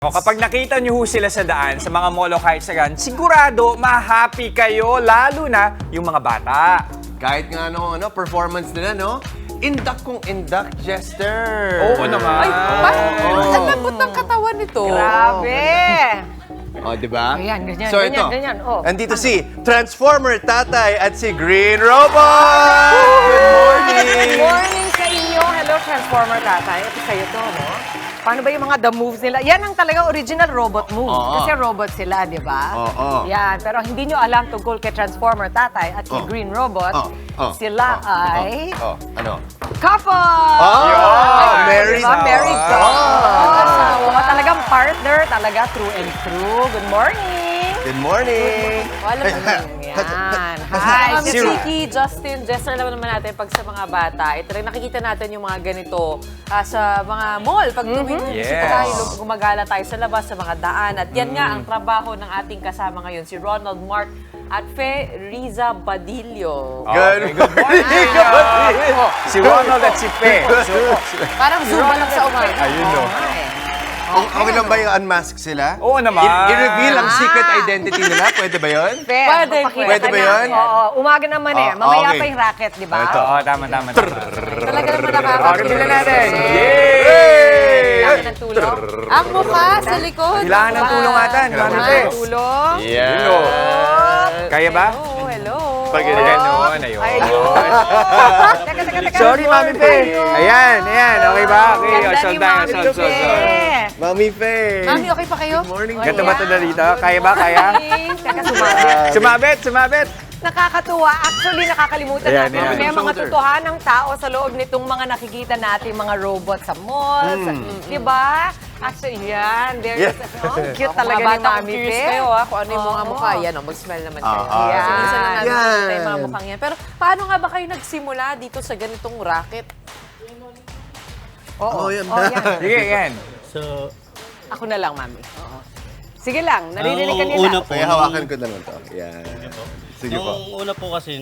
O, kapag nakita niyo ho sila sa daan, sa mga mall o kahit sa gan, sigurado ma-happy kayo, lalo na yung mga bata. Kahit nga performance nila, no? Induct kung induct, Jester. Oo naman. Ay, ang lambot ng katawan nito. Grabe! O, di ba? Ayan, ganyan, So, ganyan, ito. ganyan. Oh. Andito si Transformer Tatay at si Green Robot! Good morning! Good morning sa inyo. Hello, Transformer Tatay. Ito sa'yo to, no? Paano ba yung mga the moves nila? Yan ang talagang original robot move. Oo. Kasi robot sila, di ba? Oo. Yan. Pero hindi nyo alam tungkol kay Transformer Tatay at kay Green Robot. Sila ay Ano? couple! Oh! Married Diba? couple. Married couple. Mga talagang partner, talaga through and through. Good morning! Good morning! Alam mo na. Yan. Hi! Mami Zero. Chiki, Justin, Jester, alam naman natin pag sa mga bata, ito rin nakikita natin yung mga ganito sa mga mall. Pag Yes. tayo, gumagala tayo sa labas, sa mga daan. At yan nga ang trabaho ng ating kasama ngayon, si Ronald Mark at Fe Riza Badillo. Okay, good morning. Si Ronald at si Pe. Parang Zumba lang sa umaga. Ayun, no. Okay lang ba yung unmask sila? Oo naman. I-reveal ang secret identity nila? Pwede ba yun? Fair. Pwede, Papakita pwede ba ka yun? na. Oo, umaga naman eh. Oh, Mamaya okay. pa yung racket, di ba? Ito. Oo, tama. Talaga naman Okay, nakakatuwa. tingnan natin. Yay! Kailangan ng tulong. Ang mukha sa likod. Kailangan ng tulong atan. Mami Pe. Tulong. Yeah. Kaya ba? Hello, hello. Pag gano'n, ayun. Teka. Sorry, Mami Pe. Ayan. Okay ba? Okay, Ganda sol ni tayo, Mami sol. Pe. Mami Faye. Mami, okay pa kayo? Good morning. Ganito ba ito na dito? Kaya ba? Kaya? Teka, sumabit. Sumabit. Nakakatuwa. Actually, nakakalimutan Ayan, natin. ayan. May mga totohanang tao sa loob nitong mga nakikita natin, mga robot sa malls. Di ba? Actually, yan. There is, cute talaga ni Mga bata, Mami curious Pe. kayo kung ano yung mga Oo. mukha. Yan, mag-smile naman kayo. Yan. So, minsan na natin Yan. nakikita yung mga mukhang yan. Pero paano nga ba kayo nagsimula dito sa ganitong racket? Oo. Oh, yan. Sige, yan. So, Ako na lang, Mami. Oo. Sige lang, naririnig ka nung nila. una po, Kaya hawakan ko naman to. Yan. Sige po. nung una po kasi,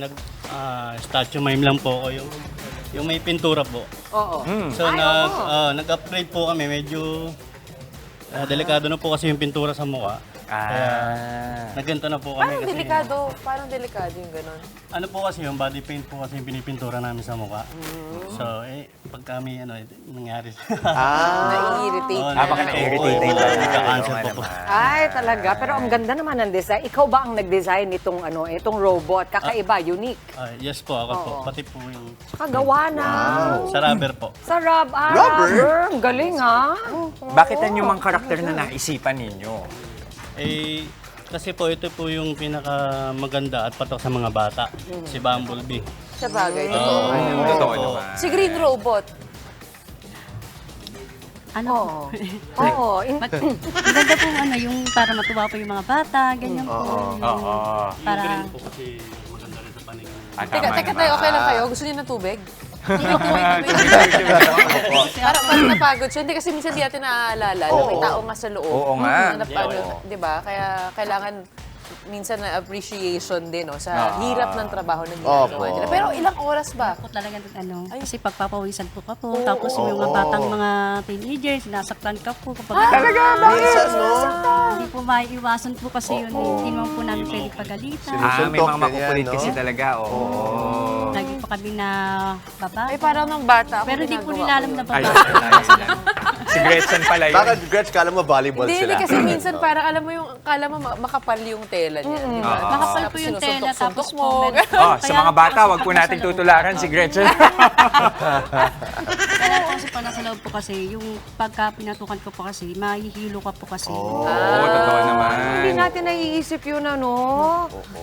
statue mime lang po ako yung may pintura po. Oo. So, nag-upgrade po kami, medyo delikado na po kasi yung pintura sa mukha. Nagganto na po kami Parang kasi. delikado. Parang delikado yung ganun. Ano po kasi yung body paint po kasi yung pinipintura namin sa mukha. So, pag kami, nangyari. Nai-irritate. Baka na-irritate tayo. Nagka-cancel po po. Ay, talaga. Pero ang ganda naman ng design. Ikaw ba ang nag-design nitong itong robot? Kakaiba, unique. Yes po, ako po. Pati po yung Tsaka gawa na. sa rubber po. Sa rubber. Ang galing, ha? Bakit yan yung mga karakter na naisipan ninyo? Kasi po ito po yung pinaka maganda at patok sa mga bata. Si Bumblebee. Sa bagay. Totoo naman. Si Green Robot. Oo. Oo. Maganda po yung para matuwa po yung mga bata, ganyan po. Oo. Para Po kasi maganda rin sa paningin. Teka tayo, okay lang kayo? Gusto niyo ng tubig? Tubig. Parang napagod siya. Hindi kasi minsan di natin naaalala na may tao nga sa loob. Oo nga. Di ba? Kaya kailangan minsan na appreciation din sa hirap ng trabaho na ginagawa nila. Pero ilang oras ba? po talaga kasi pagpapawisan po ka po. Tapos yung mga batang mga teenagers, sinasaktan ka po. Kapag Minsan, no? hindi po maiiwasan po kasi yun. Hindi naman po namin pwede pagalitan. May mga Suntok, makukulit ganyan, kasi no? talaga. Oo. Lagi po kami na baba. Ay, parang ng bata ako. Pero di po ginagawa nila alam ko na yun. baba. Si Gretchen pala yun. Baka, Gretch, kala mo volleyball Hindi sila. kasi minsan parang alam mo yung, kala mo makapal yung tela niya. Di ba? Makapal po yung tela, tapos Sinusuntok-suntok po, mo. Oh, sa mga bata, wag po natin tutularan si Gretchen. Kaya po kasi pag nasa loob po kasi, yung pagka pinatukan ko po kasi, mahihilo ka po kasi. Oo, totoo naman. Hindi natin naiisip yun,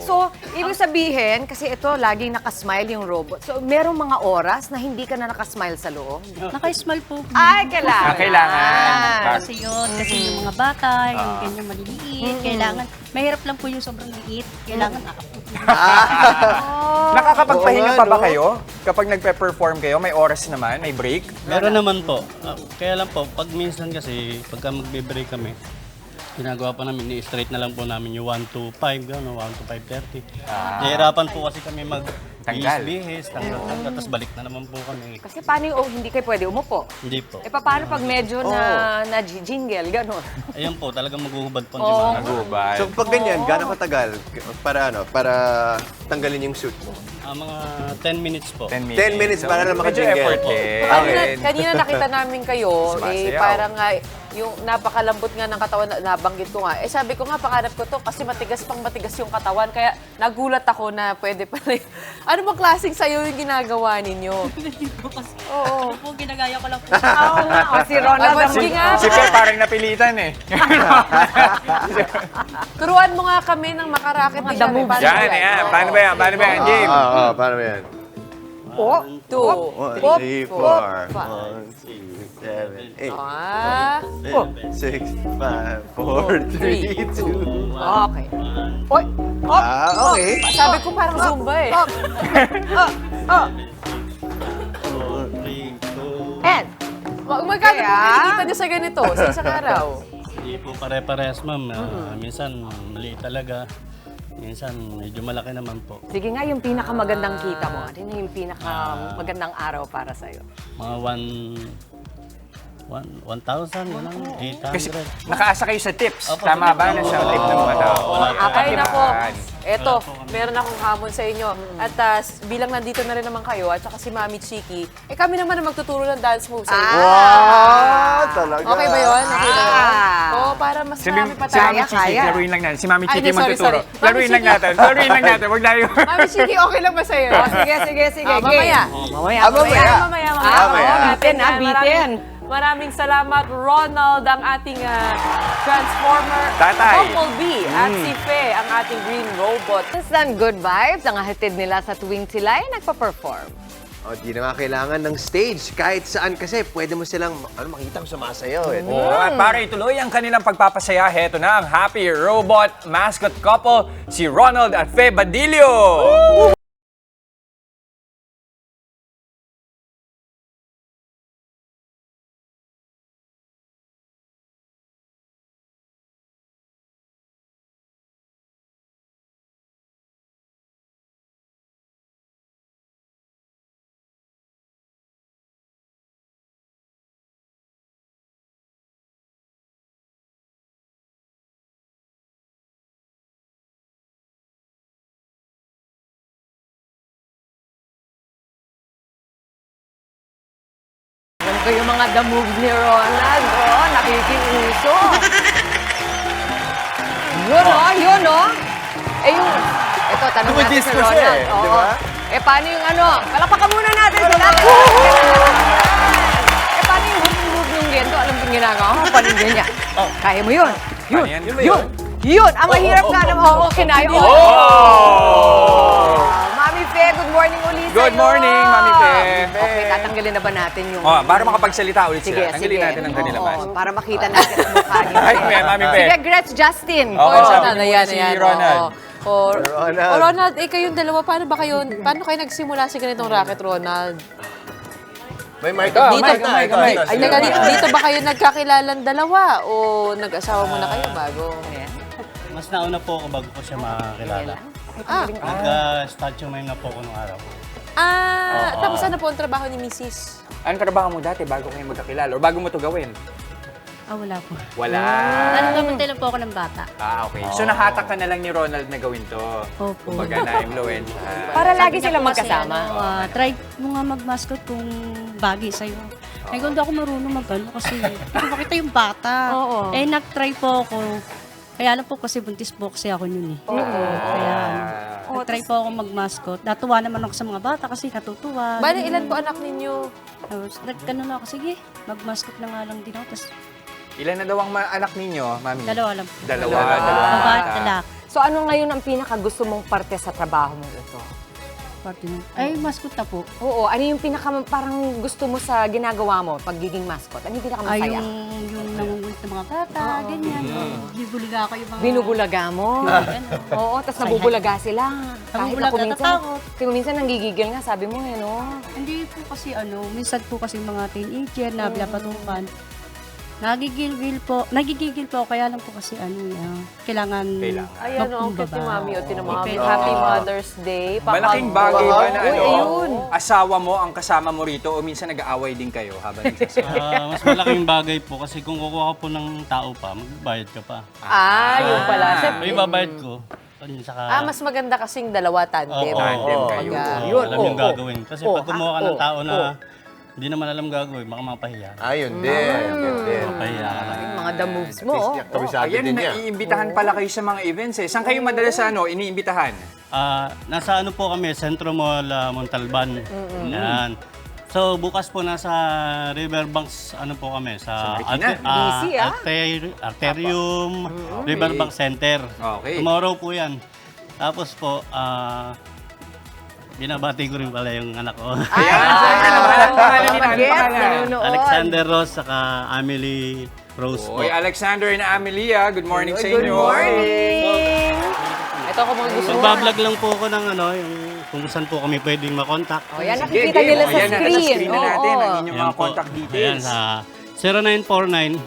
So, ibig sabihin, kasi ito, laging nakasmile yung robot. So, merong mga oras na hindi ka na nakasmile sa loob. Naka-smile po. Ay, kailangan. Kailangan. Kasi yun, kasi yung mga bata, yung ganyan maliliit, kailangan, mahirap lang po yung sobrang liit, kailangan Nakakapagpahinga pa ba Oo, kayo? Kapag nagpe-perform kayo, may oras naman, may break? Meron naman po. Kaya lang po, pag minsan kasi, pagka magbe-break kami, ginagawa pa namin, ni-straight na lang po namin yung 1 to 5, 1 to 5:30. Nahihirapan po kasi kami Tanggal. bihis, tanggal, tapos balik na naman po kami. Kasi paano yung hindi kayo pwede umupo? Hindi po. Eh, paano pag medyo na-jingle, gano'n? Ayun po, talagang maghuhubad po ang Oo. dimana. Nagubad. So pag ganyan, gaano katagal para tanggalin yung suit mo? Mga 10 minutes po. 10 10 minutes para na Medyo makajingle. effortless. Kanina nakita namin kayo, Sumasayaw. parang yung napakalambot nga ng katawan, nabanggit ko nga. Sabi ko nga, pangarap ko to kasi matigas yung katawan. Kaya nagulat ako na pwede pala. Ano bang klaseng sayo yung ginagawa ninyo? Hindi po kasi. Oo. Ito po, ginagaya ko lang po. Oo nga, o si Ronald. ang- Sige nga. Si Pe parang napilitan eh. Turuan mo nga kami ng makarakit Mga ni damo. Paano Yan, yan? yan. Oo. Paano ba yan? Paano ba yan? Game. Paano ba yan? Oh, 2, 1, 3, 4, 1, 2, 7, 8, Ah. 6, 5, 4, 3, 2. okay. Oy, Okay. Sabi ko parang Zumba eh. 4, 3, 2. and, Magkano po Kaya? kinikita niyo sa ganito sa isang araw? Hindi po pare-parehas, ma'am. Minsan, maliit talaga. Minsan, medyo malaki naman po. sige nga yung pinakamagandang kita mo. Ano yung pinakamagandang araw para sa'yo? Mga 1,000, gano'n, 800. Kasi nakaasa kayo sa tips. Opo, Tama sa ba tips. na sa tip ng mga tao? Wala po. Ay nako, eto, Wala po kami. meron akong hamon sa inyo. At bilang nandito na rin naman kayo, at saka si Mami Chiki, kami naman ang magtuturo ng dance moves sa inyo. Wow! Talaga. Okay ba yun? Okay ba yun? Ah. Oo, para mas Si marami pa si Mami tayo. Chiki, kaya. laruin lang natin. Si Mami Ay, Chiki di, sorry, magtuturo. sorry. Laruin Mami lang Chiki. natin. Laruin lang natin. Huwag tayo. Mami Chiki, okay lang ba sa'yo? Sige. Mamaya. Mamaya. Mamaya. Bitin ha, bitin. Maraming salamat, Ronald, ang ating Transformer Tatay. Bumblebee, at si Fe, ang ating green robot. Instant good vibes ang hatid nila sa tuwing sila ay nagpa-perform. O, di na nga kailangan ng stage. Kahit saan kasi, pwede mo silang makita sumasayaw. Eh. Oo, at para ituloy ang kanilang pagpapasaya, heto na ang Happy Robot mascot couple, si Ronald at Fe Badillo. Alam ko yung mga the moves ni Ronald. Oh, nakikiuso. Yun, oh. Eh yung, ito, tanong natin si Dumadisco siya Ronald. eh, di ba? Eh, paano yung ano? Palakpakan muna natin si Ronald. Eh, paano yung move ng gento? Alam kong ginagawa ko. Paano yung ganyan? Kaya mo yun. Ano yan? Yun. Ang mahirap nga naman. Oo, kinaya. Oh! Mami Fe, good morning ulit Good sa'yo. morning, Mami Fe. Okay, tatanggalin na ba natin yung... Oh, para makapagsalita ulit Sige, sila. Tanggalin natin ang kanilang Oo, mask. para makita natin ang mukha niyo. Ay, Mami Fe. Sige, Gretz Justin. Oo, Oh, sabi Ronald, mo ayan, si ayan. Ronald. Ronald. Ronald, kayong dalawa, paano kayo nagsimula sa ganitong racket, Ronald? May mic Ito, dito. mic, mic, mic. Ay, dito ba kayo nagkakilalan dalawa o nag-asawa muna kayo bago? Mas nauna po ako bago ko siya makakilala. Nag-statue na po ako nung araw. Tapos ano po ang trabaho ni Mrs.? Anong trabaho mo dati bago kayo magkakilala? O bago mo to gawin? Wala po. Wala. Nagkamantay lang po ako ng bata. Okay. So nahatak ka na lang ni Ronald na gawin to. Opo. Kumbaga na-influence. Para lagi Sabi niya silang po kasi, magkasama. try mo nga mag-mascot kung bagay sa'yo. Eh, kung hindi ako marunong mag-ano kasi hindi makita yung bata. Oo. Eh, nag-try po ako. Kaya alam po kasi buntis po kasi ako yun eh. Kaya nag-try po ako mag-mascot. Natuwa naman ako sa mga bata kasi natutuwa. Bale, ilan po anak ninyo? Tapos, nagkano na ako, sige, mag-mascot na nga lang din ako. Tapos, Ilan na daw ang anak ninyo, Mami? dalawa lang po. Dalawa. Babae at lalaki. So, ano ngayon ang pinaka-gusto mong parte sa trabaho mo ito? Ay, mascot na po. Oo, ano yung parang gusto mo sa ginagawa mo, pagiging mascot? Ano yung Ay, pinakamasaya? yung nangungulit ng mga bata, ganyan. Bibulaga ko yung mga... Binubulaga mo. Oo, tapos nabubulaga sila. Kahit Nabubulaga, ako minsan, natatakot. kung minsan nanggigigil nga, sabi mo no? Hindi po kasi minsan po kasi mga teenager na pinapatukan. Nagigigil po kaya lang po kasi kailangan Ayan, ang cute ni Mami. O, tinan mo, Okay. Happy Mother's Day. Malaking bagay ba na Uy, ayun. asawa mo ang kasama mo rito o minsan nag-aaway din kayo habang nagsasama? Mas malaking bagay po kasi kung kukuha ka po ng tao pa, magbayad ka pa. Yun pala. May babayad ko. Saka, Mas maganda kasing dalawa tandem. Tandem kayo. alam yung gagawin. Kasi pag kumuha ka ng tao na hindi naman alam gagawin, baka mapahiya. Ayun din. Yun din. Mapahiya ka lang. Mga the moves mo. Kabisado Ayan, din niya. naiimbitahan pala kayo sa mga events eh. Saan kayo madalas iniimbitahan? Nasa po kami, Centro Mall, Montalban. Yan. So bukas po nasa Riverbanks po kami sa Marikina. Busy, Arterium Riverbank Center. Okay. Tomorrow po 'yan. Tapos po binabati ko rin pala yung anak ko. Alexander Ross saka Amelie Rose po. Oy, Alexander and Amelia, good morning sa inyo. Good morning! Ito ako mga gusto mo. Magbablog lang po ako ng yung kung saan po kami pwedeng makontak. O, yan, nakikita nila sa Ayan, nasa screen. screen na natin ang inyong Ayan mga po. contact Ayan, details. sa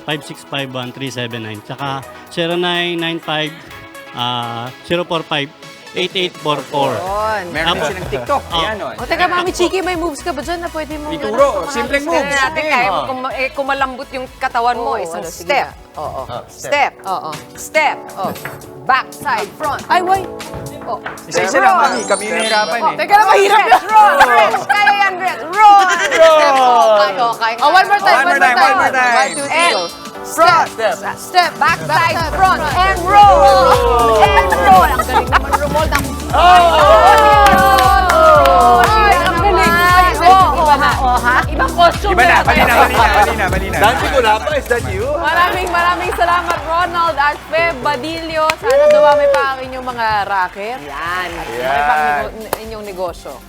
0949-565-1379. Tsaka 0995-045-8844. Meron din silang TikTok. Ayan o. O, teka, Mami Chiki, may moves ka ba dyan na pwede mo? Ituro, simpleng moves. Natin kaya kung malambot yung katawan mo, isang sige step. na. Oo. Step. Oo. Step. Back, side, front. Ay, why? Isa-isa lang, Mami. Kami nahirapan eh. Teka na, mahirap yan. Roll! Stretch! Kaya yan, Red. Roll! Step. Okay. Oh, one more time. One more time. 1, 2, 3, go. Front. Step. Back, side, front. And roll! And roll! Ang galing naman rumol ng... Ay, ang galing. Ibang costume. Iba na, malina. Dante Gulapa, is that you? Maraming salamat, Ronald at Feb Badillo. Sana dumami pa ang inyong mga racket. Yan. Dumami pa ang inyong negosyo.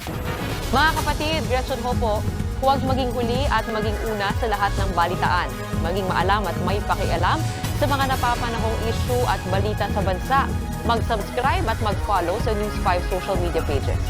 Mga kapatid, Gretchen ho po, huwag maging huli at maging una sa lahat ng balitaan. Maging maalam at may pakialam sa mga napapanahong issue at balita sa bansa. Mag-subscribe at mag-follow sa News 5 social media pages.